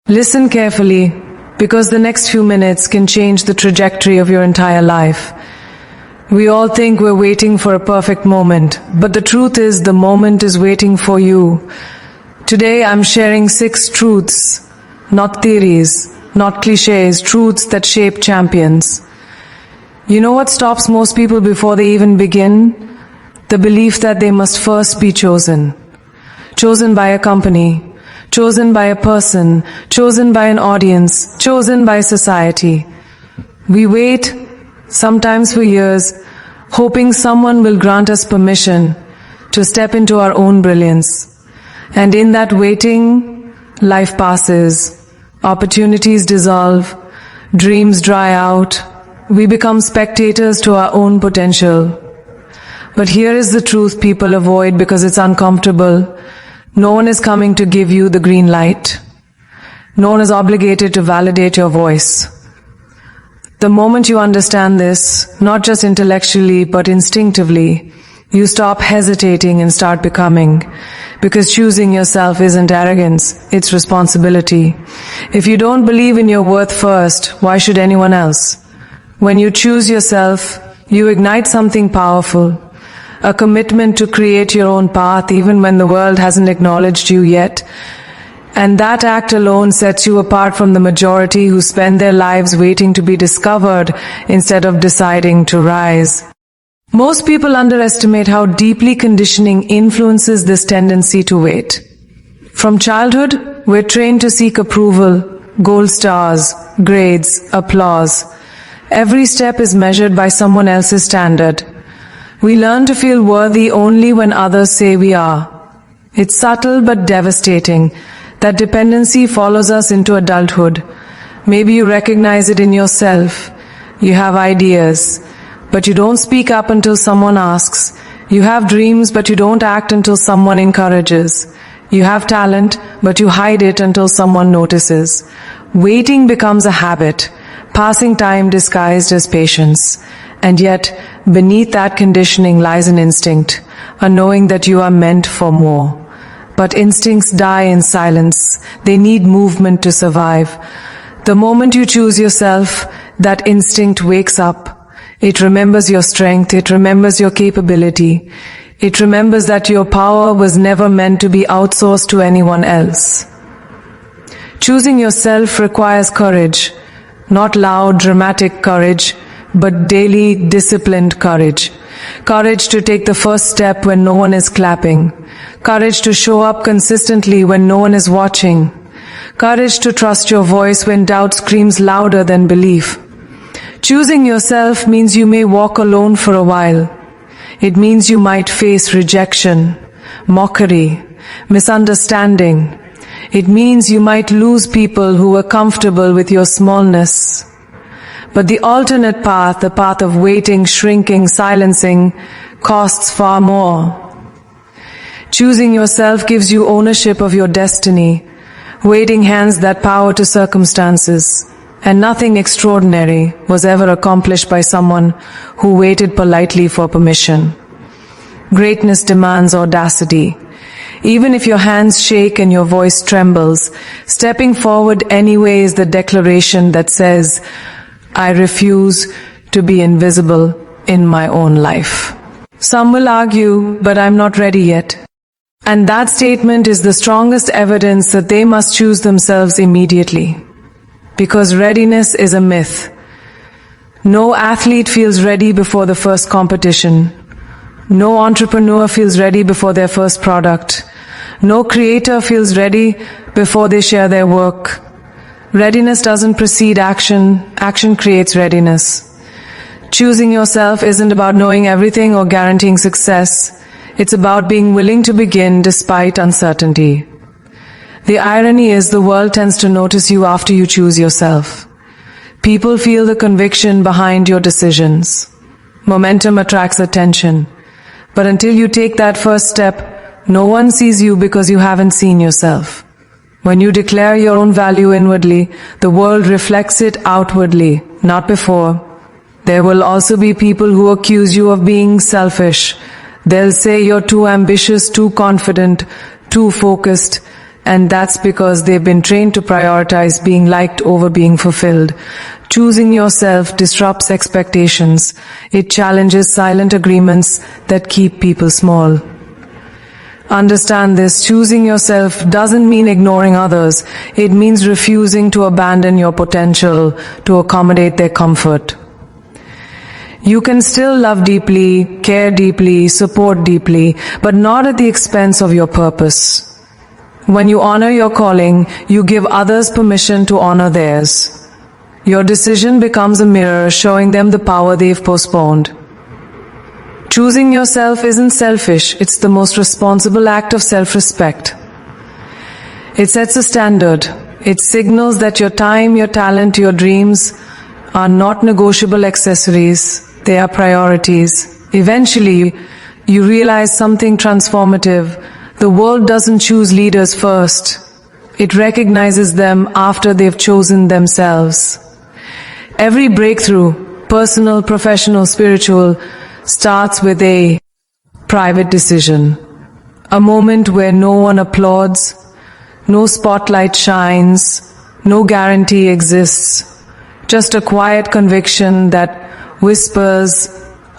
Listen carefully, because the next few minutes can change the trajectory of your entire life. We all think we're waiting for a perfect moment, but the truth is the moment is waiting for you. Today I'm sharing 6 truths, not theories, not cliches, truths that shape champions. You know what stops most people before they even begin? The belief that they must first be chosen. Chosen by a company, chosen by a person, chosen by an audience, chosen by society. We wait, sometimes for years, hoping someone will grant us permission to step into our own brilliance. And in that waiting, life passes, opportunities dissolve, dreams dry out, we become spectators to our own potential. But here is the truth people avoid because it's uncomfortable. No one is coming to give you the green light. No one is obligated to validate your voice. The moment you understand this, not just intellectually but instinctively, you stop hesitating and start becoming. Because choosing yourself isn't arrogance, it's responsibility. If you don't believe in your worth first, why should anyone else? When you choose yourself, you ignite something powerful. A commitment to create your own path even when the world hasn't acknowledged you yet. And that act alone sets you apart from the majority who spend their lives waiting to be discovered instead of deciding to rise. Most people underestimate how deeply conditioning influences this tendency to wait. From childhood, we're trained to seek approval, gold stars, grades, applause. Every step is measured by someone else's standard. We learn to feel worthy only when others say we are. It's subtle but devastating. That dependency follows us into adulthood. Maybe you recognize it in yourself. You have ideas, but you don't speak up until someone asks. You have dreams, but you don't act until someone encourages. You have talent, but you hide it until someone notices. Waiting becomes a habit, passing time disguised as patience. And yet, beneath that conditioning lies an instinct, a knowing that you are meant for more. But instincts die in silence. They need movement to survive. The moment you choose yourself, that instinct wakes up. It remembers your strength. It remembers your capability. It remembers that your power was never meant to be outsourced to anyone else. Choosing yourself requires courage, not loud, dramatic courage, but daily, disciplined courage. Courage to take the first step when no one is clapping. Courage to show up consistently when no one is watching. Courage to trust your voice when doubt screams louder than belief. Choosing yourself means you may walk alone for a while. It means you might face rejection, mockery, misunderstanding. It means you might lose people who were comfortable with your smallness. But the alternate path, the path of waiting, shrinking, silencing, costs far more. Choosing yourself gives you ownership of your destiny. Waiting hands that power to circumstances. And nothing extraordinary was ever accomplished by someone who waited politely for permission. Greatness demands audacity. Even if your hands shake and your voice trembles, stepping forward anyway is the declaration that says, I refuse to be invisible in my own life. Some will argue, but I'm not ready yet. And that statement is the strongest evidence that they must choose themselves immediately. Because readiness is a myth. No athlete feels ready before the first competition. No entrepreneur feels ready before their first product. No creator feels ready before they share their work. Readiness doesn't precede action. Action creates readiness. Choosing yourself isn't about knowing everything or guaranteeing success. It's about being willing to begin despite uncertainty. The irony is the world tends to notice you after you choose yourself. People feel the conviction behind your decisions. Momentum attracts attention. But until you take that first step, no one sees you because you haven't seen yourself. When you declare your own value inwardly, the world reflects it outwardly, not before. There will also be people who accuse you of being selfish. They'll say you're too ambitious, too confident, too focused. and that's because they've been trained to prioritize being liked over being fulfilled. Choosing yourself disrupts expectations. It challenges silent agreements that keep people small. Understand this, choosing yourself doesn't mean ignoring others. It means refusing to abandon your potential to accommodate their comfort. You can still love deeply, care deeply, support deeply, but not at the expense of your purpose. When you honor your calling, you give others permission to honor theirs. Your decision becomes a mirror showing them the power they've postponed. Choosing yourself isn't selfish, it's the most responsible act of self-respect. It sets a standard. It signals that your time, your talent, your dreams are not negotiable accessories, they are priorities. Eventually, you realize something transformative. The world doesn't choose leaders first. It recognizes them after they've chosen themselves. Every breakthrough, personal, professional, spiritual, starts with a private decision. A moment where no one applauds, no spotlight shines, no guarantee exists. Just a quiet conviction that whispers,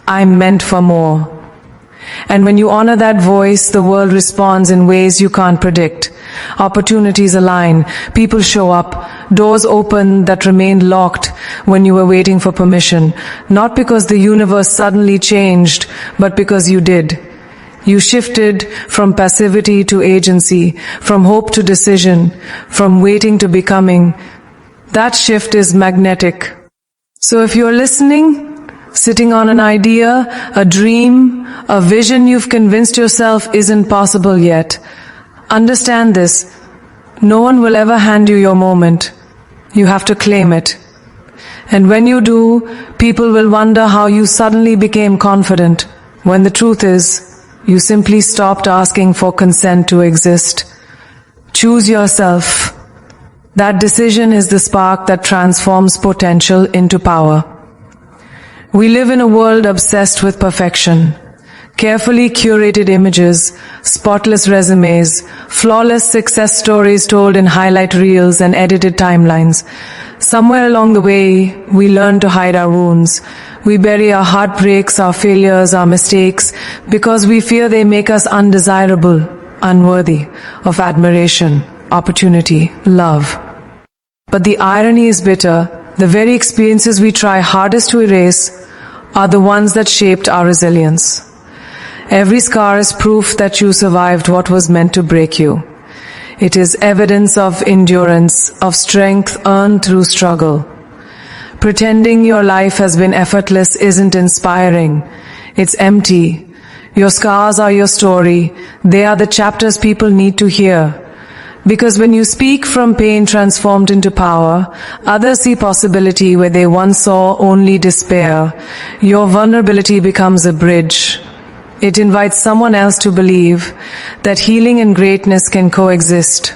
I'm meant for more. And when you honor that voice, the world responds in ways you can't predict. Opportunities align, people show up, doors open that remained locked when you were waiting for permission. Not because the universe suddenly changed, but because you did. You shifted from passivity to agency, from hope to decision, from waiting to becoming. That shift is magnetic. So if you're listening, sitting on an idea, a dream, a vision you've convinced yourself isn't possible yet, understand this. No one will ever hand you your moment. You have to claim it. And when you do, people will wonder how you suddenly became confident, when the truth is, you simply stopped asking for consent to exist. Choose yourself. That decision is the spark that transforms potential into power. We live in a world obsessed with perfection. Carefully curated images, spotless resumes, flawless success stories told in highlight reels and edited timelines. Somewhere along the way, we learn to hide our wounds. We bury our heartbreaks, our failures, our mistakes, because we fear they make us undesirable, unworthy of admiration, opportunity, love. But the irony is bitter. The very experiences we try hardest to erase are the ones that shaped our resilience. Every scar is proof that you survived what was meant to break you. It is evidence of endurance, of strength earned through struggle. Pretending your life has been effortless isn't inspiring. It's empty. Your scars are your story. They are the chapters people need to hear. Because when you speak from pain transformed into power, others see possibility where they once saw only despair. Your vulnerability becomes a bridge. It invites someone else to believe that healing and greatness can coexist.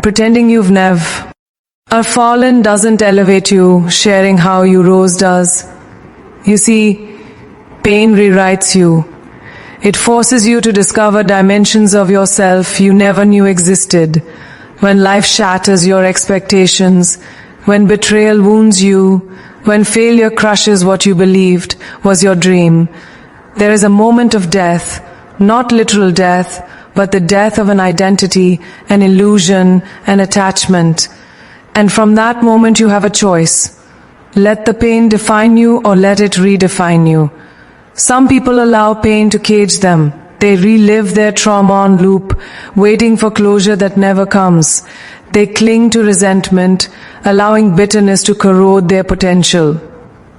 Pretending you've never fallen doesn't elevate you, sharing how you rose does. You see, pain rewrites you. It forces you to discover dimensions of yourself you never knew existed. When life shatters your expectations, when betrayal wounds you, when failure crushes what you believed was your dream, there is a moment of death, not literal death, but the death of an identity, an illusion, an attachment. And from that moment you have a choice. Let the pain define you or let it redefine you. Some people allow pain to cage them. They relive their trauma on loop, waiting for closure that never comes. They cling to resentment, allowing bitterness to corrode their potential.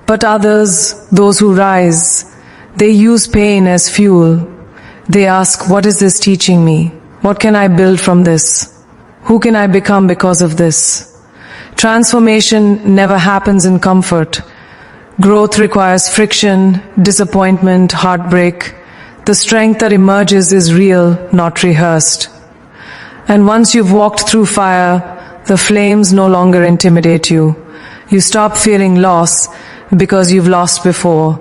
But others, those who rise, they use pain as fuel. They ask, what is this teaching me? What can I build from this? Who can I become because of this? Transformation never happens in comfort. Growth requires friction, disappointment, heartbreak. The strength that emerges is real, not rehearsed. And once you've walked through fire, the flames no longer intimidate you. You stop feeling loss because you've lost before.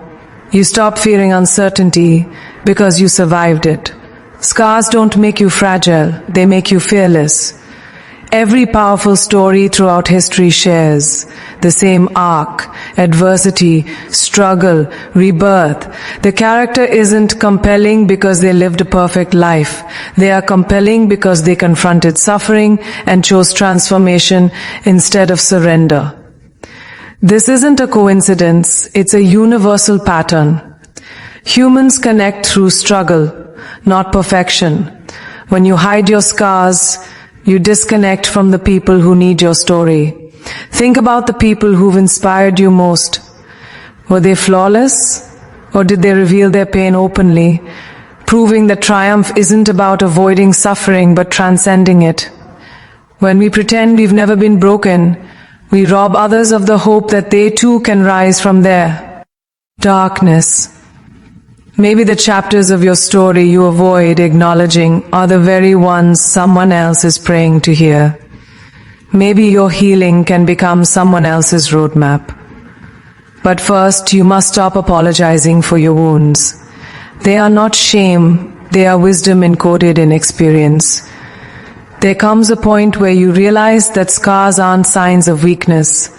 You stop fearing uncertainty because you survived it. Scars don't make you fragile, they make you fearless. Every powerful story throughout history shares the same arc: adversity, struggle, rebirth. The character isn't compelling because they lived a perfect life. They are compelling because they confronted suffering and chose transformation instead of surrender. This isn't a coincidence, it's a universal pattern. Humans connect through struggle, not perfection. When you hide your scars, you disconnect from the people who need your story. Think about the people who've inspired you most. Were they flawless? Or did they reveal their pain openly, proving that triumph isn't about avoiding suffering but transcending it? When we pretend we've never been broken, we rob others of the hope that they too can rise from their darkness. Maybe the chapters of your story you avoid acknowledging are the very ones someone else is praying to hear. Maybe your healing can become someone else's roadmap. But first, you must stop apologizing for your wounds. They are not shame, they are wisdom encoded in experience. There comes a point where you realize that scars aren't signs of weakness,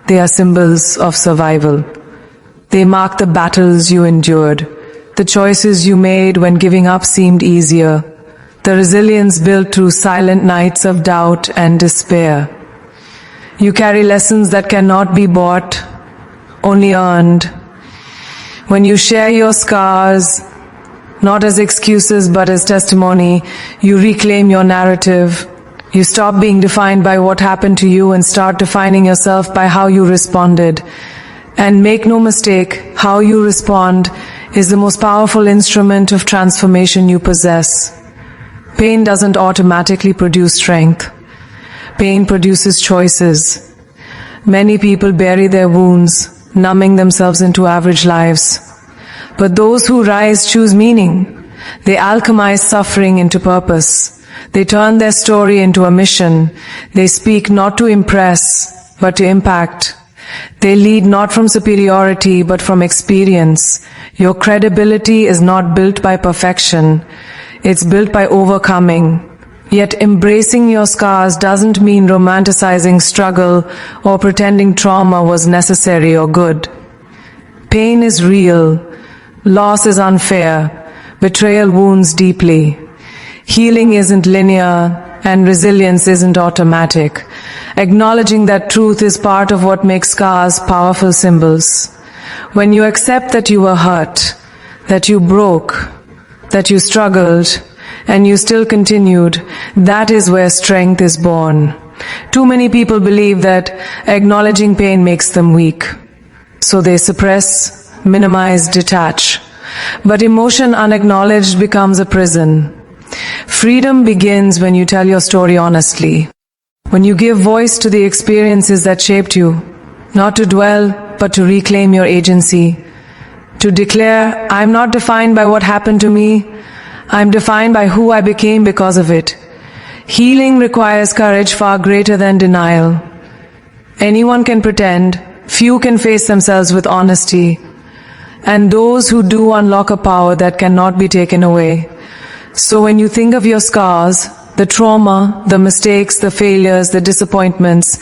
they are symbols of survival. They mark the battles you endured, the choices you made when giving up seemed easier, the resilience built through silent nights of doubt and despair. You carry lessons that cannot be bought, only earned. When you share your scars, not as excuses but as testimony, you reclaim your narrative. You stop being defined by what happened to you and start defining yourself by how you responded. And make no mistake, how you respond is the most powerful instrument of transformation you possess. Pain doesn't automatically produce strength. Pain produces choices. Many people bury their wounds, numbing themselves into average lives. But those who rise choose meaning. They alchemize suffering into purpose. They turn their story into a mission. They speak not to impress, but to impact. They lead not from superiority, but from experience. Your credibility is not built by perfection. It's built by overcoming. Yet embracing your scars doesn't mean romanticizing struggle or pretending trauma was necessary or good. Pain is real. Loss is unfair. Betrayal wounds deeply. Healing isn't linear, and resilience isn't automatic. Acknowledging that truth is part of what makes scars powerful symbols. When you accept that you were hurt, that you broke, that you struggled, and you still continued, that is where strength is born. Too many people believe that acknowledging pain makes them weak. So they suppress, minimize, detach. But emotion unacknowledged becomes a prison. Freedom begins when you tell your story honestly. When you give voice to the experiences that shaped you, not to dwell, but to reclaim your agency. To declare, I'm not defined by what happened to me, I'm defined by who I became because of it. Healing requires courage far greater than denial. Anyone can pretend, few can face themselves with honesty, and those who do unlock a power that cannot be taken away. So when you think of your scars, the trauma, the mistakes, the failures, the disappointments,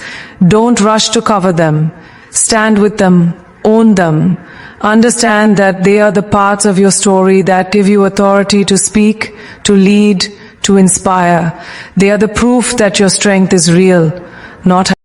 don't rush to cover them. Stand with them, own them. Understand that they are the parts of your story that give you authority to speak, to lead, to inspire. They are the proof that your strength is real, not